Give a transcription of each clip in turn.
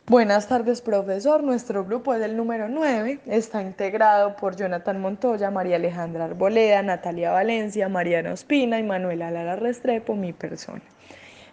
Buenas tardes, profesor. Nuestro grupo es el número 9. Está integrado por Jonathan Montoya, María Alejandra Arboleda, Natalia Valencia, Mariana Ospina y Manuela Lara Restrepo, mi persona.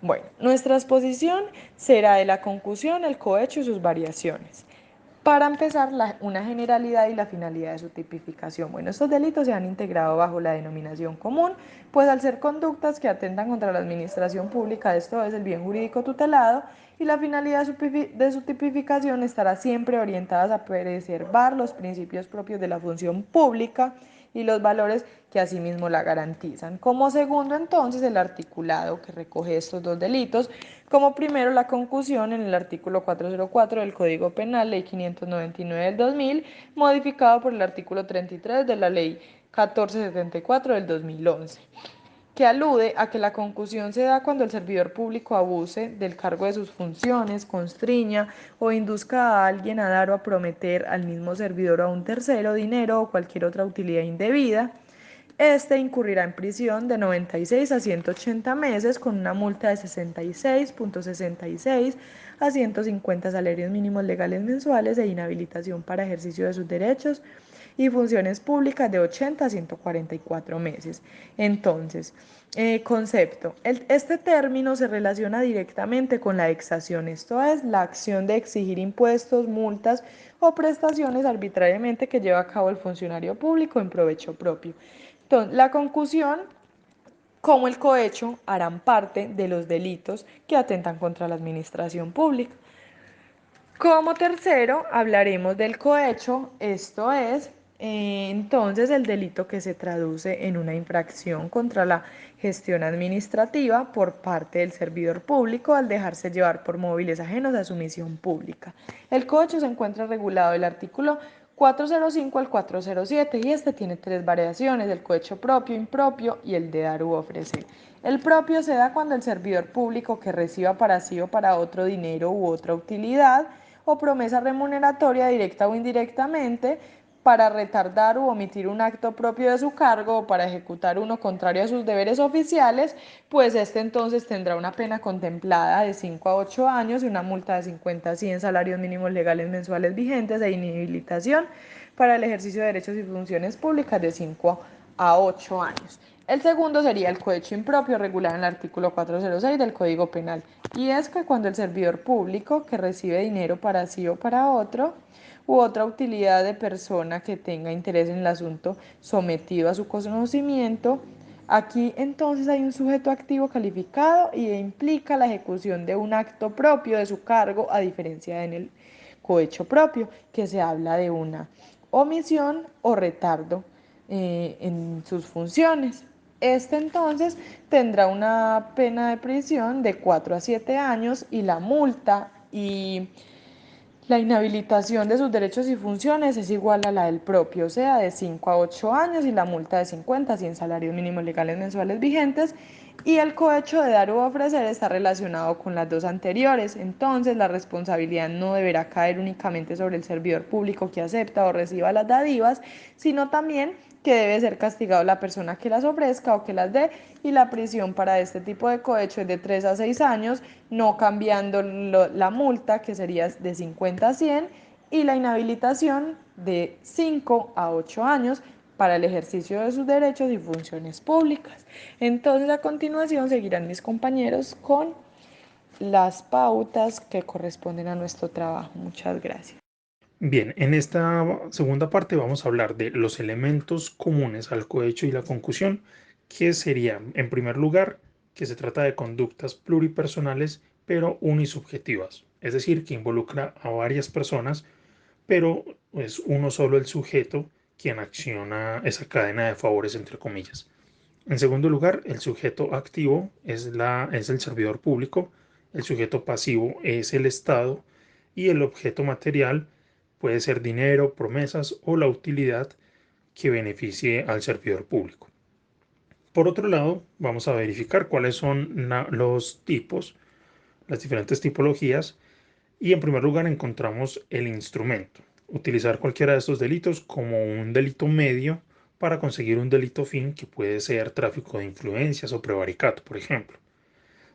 Bueno, nuestra exposición será de la concusión, el cohecho y sus variaciones. Para empezar, una generalidad y la finalidad de su tipificación. Bueno, estos delitos se han integrado bajo la denominación común, pues al ser conductas que atentan contra la administración pública, esto es el bien jurídico tutelado, y la finalidad de su tipificación estará siempre orientada a preservar los principios propios de la función pública y los valores que asimismo la garantizan. Como segundo, entonces, el articulado que recoge estos dos delitos, como primero la concusión en el artículo 404 del Código Penal, Ley 599 del 2000, modificado por el artículo 33 de la Ley 1474 del 2011, que alude a que la concusión se da cuando el servidor público abuse del cargo de sus funciones, constriña o induzca a alguien a dar o a prometer al mismo servidor o a un tercero dinero o cualquier otra utilidad indebida. Este incurrirá en prisión de 96 a 180 meses con una multa de 66.66 a 150 salarios mínimos legales mensuales e inhabilitación para ejercicio de sus derechos y funciones públicas de 80 a 144 meses. Entonces, concepto. Este término se relaciona directamente con la exacción, esto es, la acción de exigir impuestos, multas o prestaciones arbitrariamente que lleva a cabo el funcionario público en provecho propio. Entonces, la concusión como el cohecho harán parte de los delitos que atentan contra la administración pública. Como tercero, hablaremos del cohecho, esto es, entonces el delito que se traduce en una infracción contra la gestión administrativa por parte del servidor público al dejarse llevar por móviles ajenos a su misión pública. El cohecho se encuentra regulado del artículo 405 al 407 y este tiene tres variaciones: el cohecho propio, impropio y el de dar u ofrecer. El propio se da cuando el servidor público que reciba para sí o para otro dinero u otra utilidad o promesa remuneratoria directa o indirectamente para retardar u omitir un acto propio de su cargo o para ejecutar uno contrario a sus deberes oficiales, pues este entonces tendrá una pena contemplada de 5 a 8 años y una multa de 50 a 100 salarios mínimos legales mensuales vigentes e inhabilitación para el ejercicio de derechos y funciones públicas de 5 a 8 años. El segundo sería el cohecho impropio, regulado en el artículo 406 del Código Penal, y es que cuando el servidor público que recibe dinero para sí o para otro u otra utilidad de persona que tenga interés en el asunto sometido a su conocimiento, aquí entonces hay un sujeto activo calificado y implica la ejecución de un acto propio de su cargo, a diferencia en el cohecho propio, que se habla de una omisión o retardo en sus funciones. Este entonces tendrá una pena de prisión de 4 a 7 años y la multa y la inhabilitación de sus derechos y funciones es igual a la del propio, o sea, de 5 a 8 años y la multa de 50 a 100 salarios mínimos legales mensuales vigentes. Y el cohecho de dar u ofrecer está relacionado con las dos anteriores. Entonces, la responsabilidad no deberá caer únicamente sobre el servidor público que acepta o reciba las dádivas, sino también que debe ser castigado la persona que las ofrezca o que las dé, y la prisión para este tipo de cohecho es de 3 a 6 años, no cambiando la multa, que sería de 50 a 100, y la inhabilitación de 5 a 8 años para el ejercicio de sus derechos y funciones públicas. Entonces, a continuación seguirán mis compañeros con las pautas que corresponden a nuestro trabajo. Muchas gracias. Bien, en esta segunda parte vamos a hablar de los elementos comunes al cohecho y la concusión, que sería, en primer lugar, que se trata de conductas pluripersonales pero unisubjetivas, es decir, que involucra a varias personas, pero es uno solo el sujeto quien acciona esa cadena de favores, entre comillas. En segundo lugar, el sujeto activo es el servidor público, el sujeto pasivo es el Estado y el objeto material puede ser dinero, promesas o la utilidad que beneficie al servidor público. Por otro lado, vamos a verificar cuáles son los tipos, las diferentes tipologías, y en primer lugar encontramos el instrumento. Utilizar cualquiera de estos delitos como un delito medio para conseguir un delito fin, que puede ser tráfico de influencias o prevaricato, por ejemplo.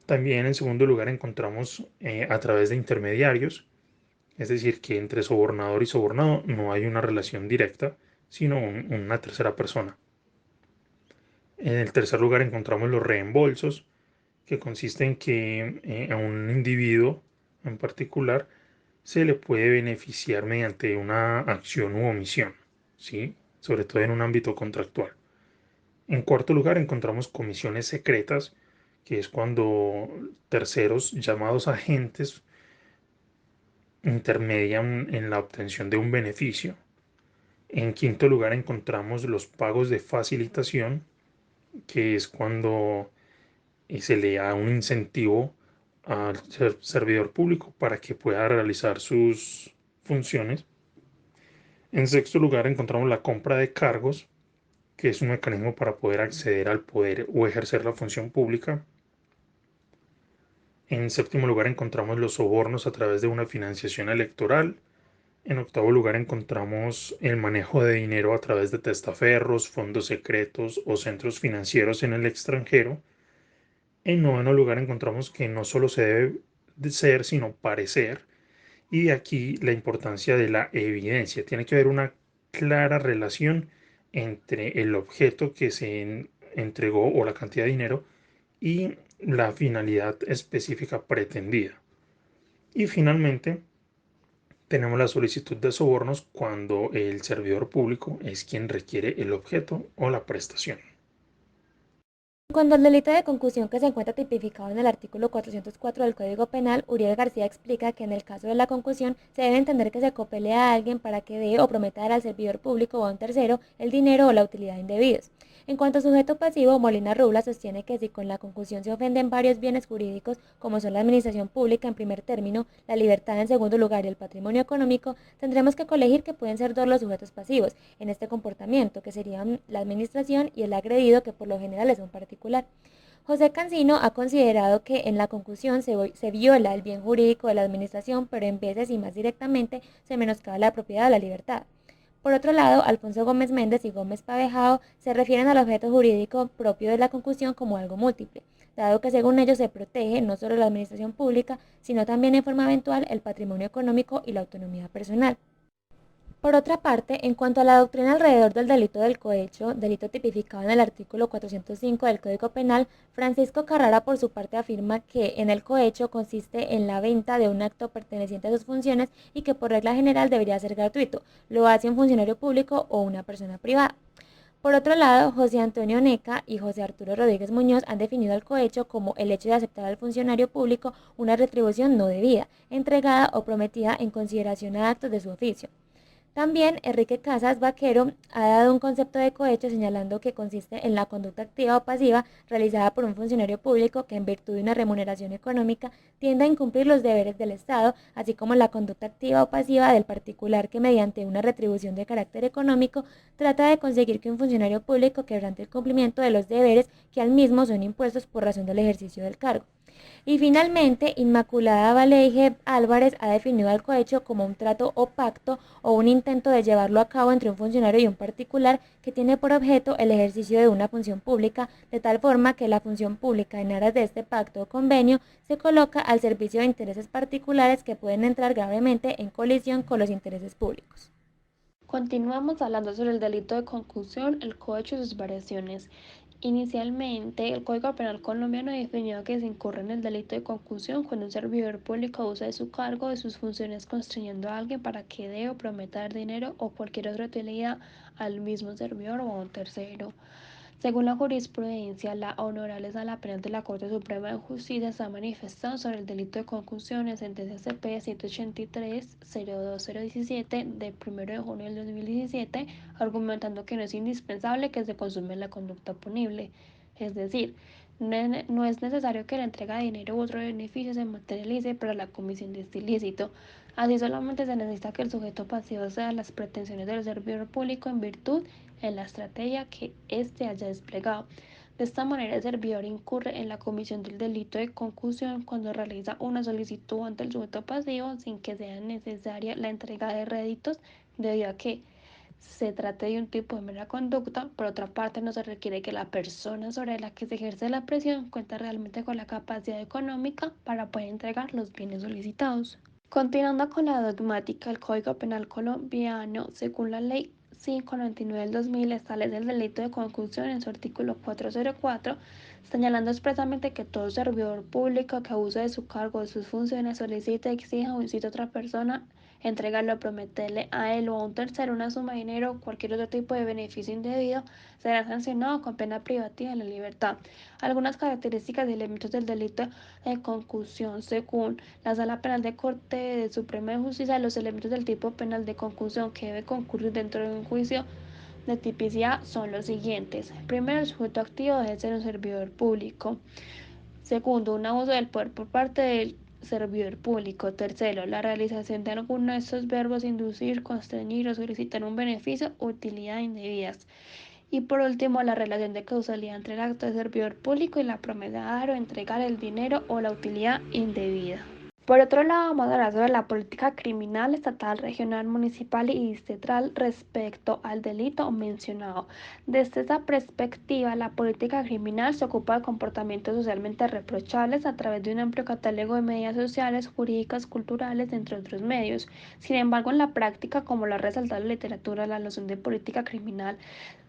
También en segundo lugar encontramos a través de intermediarios. Es decir, que entre sobornador y sobornado no hay una relación directa, sino una tercera persona. En el tercer lugar encontramos los reembolsos, que consiste en que a un individuo en particular se le puede beneficiar mediante una acción u omisión, ¿sí? Sobre todo en un ámbito contractual. En cuarto lugar encontramos comisiones secretas, que es cuando terceros llamados agentes intermedian en la obtención de un beneficio. En quinto lugar encontramos los pagos de facilitación, que es cuando se le da un incentivo al servidor público para que pueda realizar sus funciones. En sexto lugar encontramos la compra de cargos, que es un mecanismo para poder acceder al poder o ejercer la función pública. En séptimo lugar encontramos los sobornos a través de una financiación electoral. En octavo lugar encontramos el manejo de dinero a través de testaferros, fondos secretos o centros financieros en el extranjero. En noveno lugar encontramos que no solo se debe de ser, sino parecer. Y de aquí la importancia de la evidencia. Tiene que haber una clara relación entre el objeto que se entregó o la cantidad de dinero y la finalidad específica pretendida. Y finalmente, tenemos la solicitud de sobornos cuando el servidor público es quien requiere el objeto o la prestación. Cuando el delito de concusión que se encuentra tipificado en el artículo 404 del Código Penal, Uriel García explica que en el caso de la concusión se debe entender que se copele a alguien para que dé o prometa dar al servidor público o a un tercero el dinero o la utilidad indebidos. En cuanto a sujeto pasivo, Molina Rubla sostiene que si con la concusión se ofenden varios bienes jurídicos, como son la administración pública en primer término, la libertad en segundo lugar y el patrimonio económico, tendremos que colegir que pueden ser dos los sujetos pasivos en este comportamiento, que serían la administración y el agredido, que por lo general es un particular. José Cancino ha considerado que en la concusión se viola el bien jurídico de la administración, pero en veces y más directamente se menoscaba la propiedad o la libertad. Por otro lado, Alfonso Gómez Méndez y Gómez Pavejao se refieren al objeto jurídico propio de la concusión como algo múltiple, dado que según ellos se protege no solo la administración pública, sino también en forma eventual el patrimonio económico y la autonomía personal. Por otra parte, en cuanto a la doctrina alrededor del delito del cohecho, delito tipificado en el artículo 405 del Código Penal, Francisco Carrara por su parte afirma que en el cohecho consiste en la venta de un acto perteneciente a sus funciones y que por regla general debería ser gratuito, lo hace un funcionario público o una persona privada. Por otro lado, José Antonio Neca y José Arturo Rodríguez Muñoz han definido el cohecho como el hecho de aceptar al funcionario público una retribución no debida, entregada o prometida en consideración a actos de su oficio. También Enrique Casas Vaquero ha dado un concepto de cohecho señalando que consiste en la conducta activa o pasiva realizada por un funcionario público que en virtud de una remuneración económica tiende a incumplir los deberes del Estado, así como la conducta activa o pasiva del particular que mediante una retribución de carácter económico trata de conseguir que un funcionario público quebrante el cumplimiento de los deberes que al mismo son impuestos por razón del ejercicio del cargo. Y finalmente, Inmaculada Valeije Álvarez ha definido al cohecho como un trato o pacto o un intento de llevarlo a cabo entre un funcionario y un particular que tiene por objeto el ejercicio de una función pública, de tal forma que la función pública en aras de este pacto o convenio se coloca al servicio de intereses particulares que pueden entrar gravemente en colisión con los intereses públicos. Continuamos hablando sobre el delito de concusión, el cohecho y sus variaciones. Inicialmente, el Código Penal colombiano definió que se incurre en el delito de concusión cuando un servidor público usa de su cargo o de sus funciones construyendo a alguien para que dé o prometa dar dinero o cualquier otra utilidad al mismo servidor o a un tercero. Según la jurisprudencia, la Honorable Sala Penal de la Corte Suprema de Justicia se ha manifestado sobre el delito de concusión en sentencia CP 183-02017 del 1 de junio del 2017, argumentando que no es indispensable que se consume la conducta punible. Es decir, no es necesario que la entrega de dinero u otro beneficio se materialice para la comisión de este ilícito. Así solamente se necesita que el sujeto pasivo sea las pretensiones del servidor público en virtud en la estrategia que éste haya desplegado. De esta manera, el servidor incurre en la comisión del delito de concusión cuando realiza una solicitud ante el sujeto pasivo sin que sea necesaria la entrega de réditos, debido a que se trate de un tipo de mera conducta. Por otra parte, no se requiere que la persona sobre la que se ejerce la presión cuente realmente con la capacidad económica para poder entregar los bienes solicitados. Continuando con la dogmática, el Código Penal colombiano, según la Ley 599 del 2000, establece el delito de concusión en su artículo 404, señalando expresamente que todo servidor público que abuse de su cargo o de sus funciones, solicite, exija o incite a otra persona entregarle o prometerle a él o a un tercero una suma de dinero o cualquier otro tipo de beneficio indebido, será sancionado con pena privativa de la libertad. Algunas características y elementos del delito de concusión, según la Sala Penal de Corte de Suprema de Justicia, los elementos del tipo penal de concusión que debe concurrir dentro de un juicio de tipicidad son los siguientes. Primero, el sujeto activo debe ser un servidor público. Segundo, un abuso del poder por parte del servidor público. Tercero, la realización de alguno de estos verbos: inducir, constreñir o solicitar un beneficio o utilidad indebidas. Y por último, la relación de causalidad entre el acto de servidor público y la promesa de dar o entregar el dinero o la utilidad indebida. Por otro lado, vamos a hablar sobre la política criminal estatal, regional, municipal y distrital respecto al delito mencionado. Desde esa perspectiva, la política criminal se ocupa de comportamientos socialmente reprochables a través de un amplio catálogo de medidas sociales, jurídicas, culturales, entre otros medios. Sin embargo, en la práctica, como lo ha resaltado la literatura, la noción de política criminal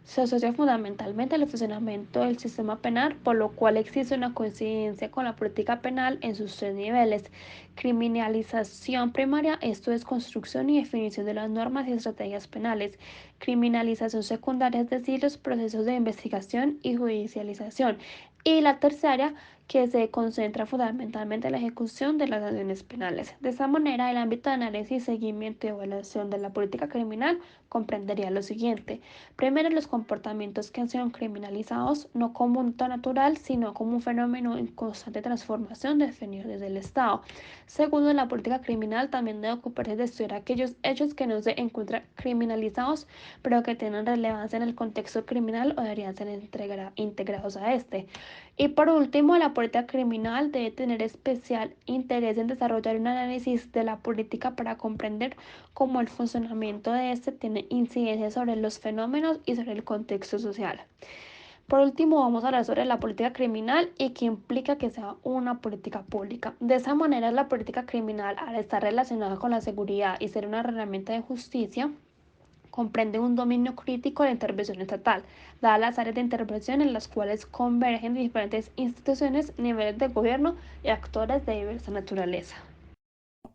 se asocia fundamentalmente al funcionamiento del sistema penal, por lo cual existe una coincidencia con la política penal en sus tres niveles. Criminalización primaria, esto es construcción y definición de las normas y estrategias penales. Criminalización secundaria, es decir, los procesos de investigación y judicialización. Y la tercera, que se concentra fundamentalmente en la ejecución de las acciones penales. De esta manera, el ámbito de análisis, seguimiento y evaluación de la política criminal comprendería lo siguiente. Primero, los comportamientos que han sido criminalizados no como un acto natural, sino como un fenómeno en constante transformación definido desde el Estado. Segundo, la política criminal también debe ocuparse de estudiar aquellos hechos que no se encuentran criminalizados, pero que tienen relevancia en el contexto criminal o deberían ser integrados a este. Y por último, la política criminal debe tener especial interés en desarrollar un análisis de la política para comprender cómo el funcionamiento de este tiene incidencia sobre los fenómenos y sobre el contexto social. Por último, vamos a hablar sobre la política criminal y qué implica que sea una política pública. De esa manera, la política criminal, al estar relacionada con la seguridad y ser una herramienta de justicia, comprende un dominio crítico de la intervención estatal, dadas las áreas de intervención en las cuales convergen diferentes instituciones, niveles de gobierno y actores de diversa naturaleza.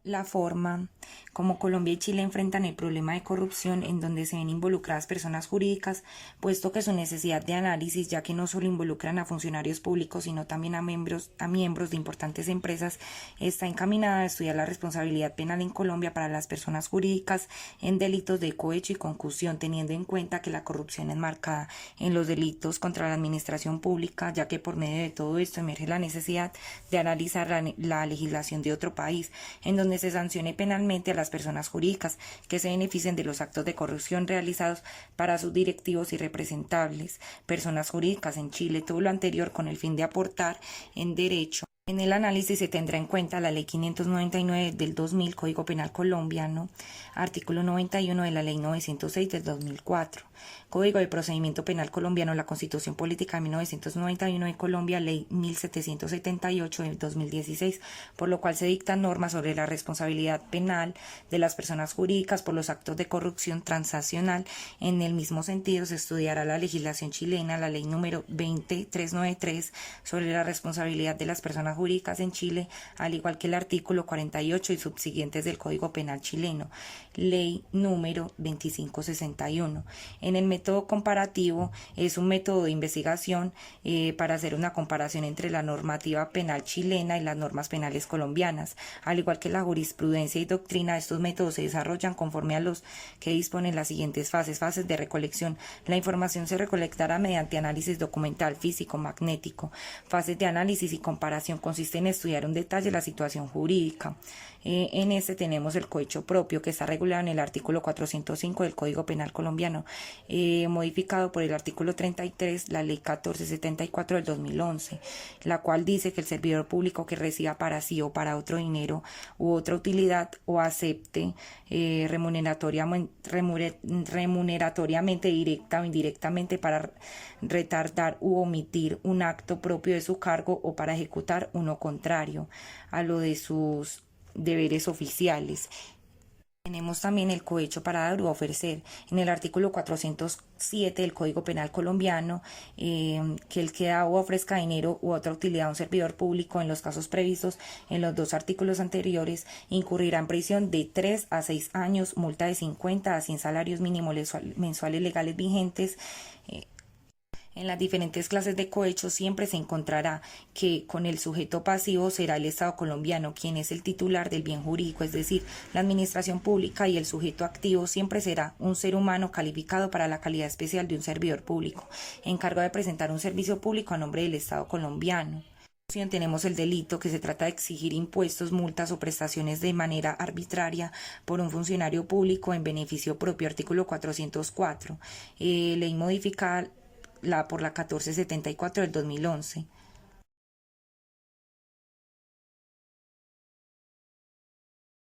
La forma como Colombia y Chile enfrentan el problema de corrupción, en donde se ven involucradas personas jurídicas, puesto que su necesidad de análisis, ya que no solo involucran a funcionarios públicos, sino también a miembros de importantes empresas, está encaminada a estudiar la responsabilidad penal en Colombia para las personas jurídicas en delitos de cohecho y concusión, teniendo en cuenta que la corrupción es marcada en los delitos contra la administración pública, ya que por medio de todo esto emerge la necesidad de analizar la legislación de otro país, en donde se sancione penalmente a las personas jurídicas que se beneficien de los actos de corrupción realizados para sus directivos y representables, personas jurídicas en Chile. Todo lo anterior con el fin de aportar en derecho. En el análisis se tendrá en cuenta la Ley 599 del 2000, Código Penal colombiano, artículo 91 de la Ley 906 del 2004, Código de Procedimiento Penal colombiano, la Constitución Política de 1991 de Colombia, Ley 1778 del 2016, por lo cual se dictan normas sobre la responsabilidad penal de las personas jurídicas por los actos de corrupción transaccional. En el mismo sentido, se estudiará la legislación chilena, la Ley número 20393 sobre la responsabilidad de las personas jurídicas en Chile, al igual que el artículo 48 y subsiguientes del Código Penal chileno, Ley número 2561. En el método comparativo, es un método de investigación para hacer una comparación entre la normativa penal chilena y las normas penales colombianas. Al igual que la jurisprudencia y doctrina, estos métodos se desarrollan conforme a los que disponen las siguientes fases. Fases de recolección. La información se recolectará mediante análisis documental, físico, magnético. Fases de análisis y comparación. Consiste en estudiar en detalle la situación jurídica. En este tenemos el cohecho propio, que está regulado en el artículo 405 del Código Penal colombiano, modificado por el artículo 33, la Ley 1474 del 2011, la cual dice que el servidor público que reciba para sí o para otro dinero u otra utilidad o acepte remuneratoriamente, directa o indirectamente, para retardar u omitir un acto propio de su cargo o para ejecutar uno contrario a lo de sus deberes oficiales. Tenemos también el cohecho para dar o ofrecer. En el artículo 407 del Código Penal colombiano, que el que da o ofrezca dinero u otra utilidad a un servidor público en los casos previstos en los dos artículos anteriores, incurrirá en prisión de 3 a 6 años, multa de 50 a 100 salarios mínimos mensuales legales vigentes. En las diferentes clases de cohecho siempre se encontrará que con el sujeto pasivo será el Estado colombiano, quien es el titular del bien jurídico, es decir, la administración pública, y el sujeto activo siempre será un ser humano calificado para la calidad especial de un servidor público, encargado de presentar un servicio público a nombre del Estado colombiano. Tenemos el delito, que se trata de exigir impuestos, multas o prestaciones de manera arbitraria por un funcionario público en beneficio propio, artículo 404, ley modificada por la 1474 del 2011.